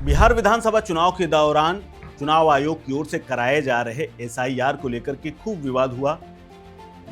बिहार विधानसभा चुनाव के दौरान चुनाव आयोग की ओर से कराए जा रहे एसआईआर को लेकर के खूब विवाद हुआ।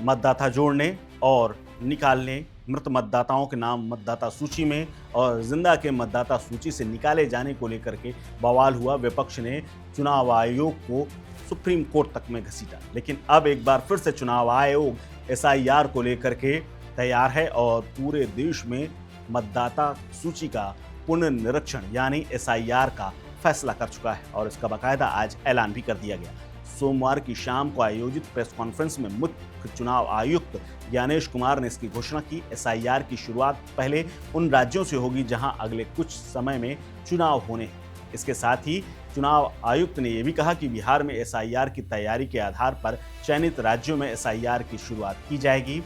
मतदाता जोड़ने और निकालने, मृत मतदाताओं के नाम मतदाता सूची में और जिंदा के मतदाता सूची से निकाले जाने को लेकर के बवाल हुआ। विपक्ष ने चुनाव आयोग को सुप्रीम कोर्ट तक में घसीटा, लेकिन अब एक बार फिर से चुनाव आयोग एसआईआर को लेकर के तैयार है और पूरे देश में मतदाता सूची का पुनर्निरीक्षण यानी एसआईआर का फैसला कर चुका है और इसका बाकायदा आज ऐलान भी कर दिया गया। सोमवार की शाम को आयोजित प्रेस कॉन्फ्रेंस में मुख्य चुनाव आयुक्त ज्ञानेश कुमार ने इसकी घोषणा की। एसआईआर की शुरुआत पहले उन राज्यों से होगी जहां अगले कुछ समय में चुनाव होने हैं। इसके साथ ही चुनाव आयुक्त ने यह भी कहा कि बिहार में एसआईआर की तैयारी के आधार पर चयनित राज्यों में एसआईआर की शुरुआत की जाएगी।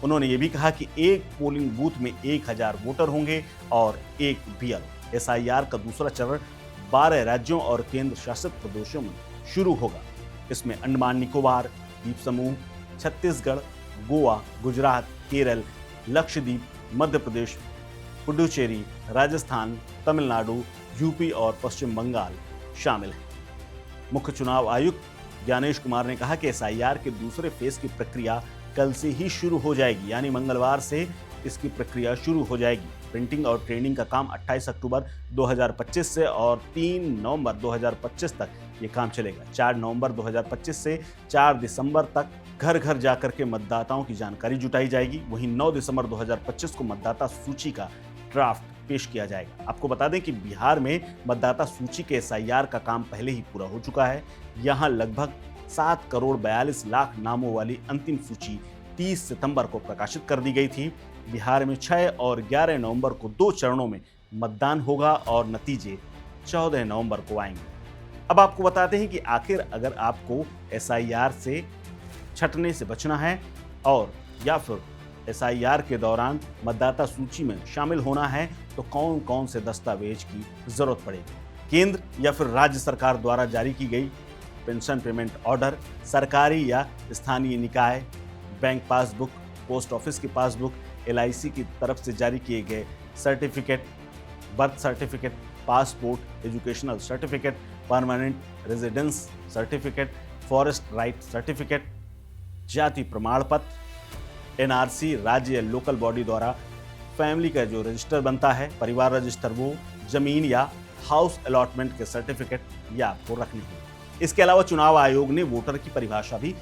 उन्होंने ये भी कहा कि एक पोलिंग बूथ में 1000 वोटर होंगे और एक बीएलओ। एसआईआर का दूसरा चरण 12 राज्यों और केंद्र शासित प्रदेशों में शुरू होगा। इसमें अंडमान निकोबार द्वीप समूह, छत्तीसगढ़, गोवा, गुजरात, केरल, लक्षद्वीप, मध्य प्रदेश, पुडुचेरी, राजस्थान, तमिलनाडु, यूपी और पश्चिम बंगाल शामिल हैं। मुख्य चुनाव आयुक्त ज्ञानेश कुमार ने कहा कि एसआईआर के दूसरे फेज की प्रक्रिया कल से ही शुरू हो जाएगी, यानी मंगलवार से इसकी प्रक्रिया शुरू हो जाएगी। प्रिंटिंग और ट्रेनिंग का काम 28 अक्टूबर 2025 से और 3 नवंबर 2025 तक ये काम चलेगा। 4 नवंबर 2025 से 4 दिसंबर तक घर घर जाकर के मतदाताओं की जानकारी जुटाई जाएगी। वहीं 9 दिसंबर 2025 को मतदाता सूची का ड्राफ्ट पेश किया जाएगा। आपको बता दें कि बिहार में मतदाता सूची के एसआईआर का काम पहले ही पूरा हो चुका है। यहाँ लगभग 7 करोड़ 42 लाख नामों वाली अंतिम सूची 30 सितंबर को प्रकाशित कर दी गई थी। बिहार में 6 और 11 नवंबर को 2 चरणों में मतदान होगा और नतीजे 14 नवंबर को आएंगे। अब आपको बताते हैं कि आखिर अगर आपको एसआईआर से छटने से बचना है और या फिर एसआईआर के दौरान मतदाता सूची में शामिल होना है तो कौन कौन से दस्तावेज की जरूरत पड़ेगी। केंद्र या फिर राज्य सरकार द्वारा जारी की गई पेंशन पेमेंट ऑर्डर, सरकारी या स्थानीय निकाय, बैंक पासबुक, पोस्ट ऑफिस की पासबुक, LIC की तरफ से जारी किए गए certificate, birth certificate, passport, educational certificate, permanent residence certificate, forest right certificate, जाति प्रमाण पत्र, NRC राज्य या लोकल बॉडी द्वारा फैमिली का जो रजिस्टर बनता है, परिवार रजिस्टर, वो जमीन या हाउस अलॉटमेंट के सर्टिफिकेट या आपको रखने होंगे। इसके अलावा चुनाव आयोग ने वोटर की परिभाषा भी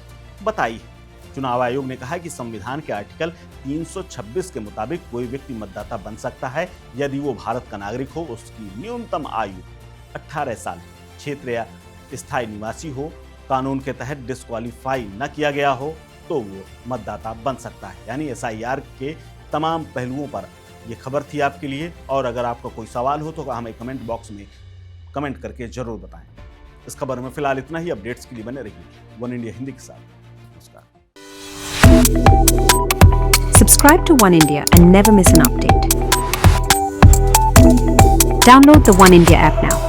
बताई है। चुनाव आयोग ने कहा कि संविधान के आर्टिकल 326 के मुताबिक कोई व्यक्ति मतदाता बन सकता है यदि वो भारत का नागरिक हो, उसकी न्यूनतम आयु 18 साल, क्षेत्र या स्थायी निवासी हो, कानून के तहत डिस्क्वालीफाई न किया गया हो तो वो मतदाता बन सकता है। यानी एसआईआर के तमाम पहलुओं पर ये खबर थी आपके लिए। और अगर आपका कोई सवाल हो तो हमें कमेंट बॉक्स में कमेंट करके जरूर बताएं। इस खबर में फिलहाल इतना ही। अपडेट्स के लिए बने रहिए वन इंडिया हिंदी के साथ। नमस्कार। Subscribe to One India and never miss an update. Download the One India app now.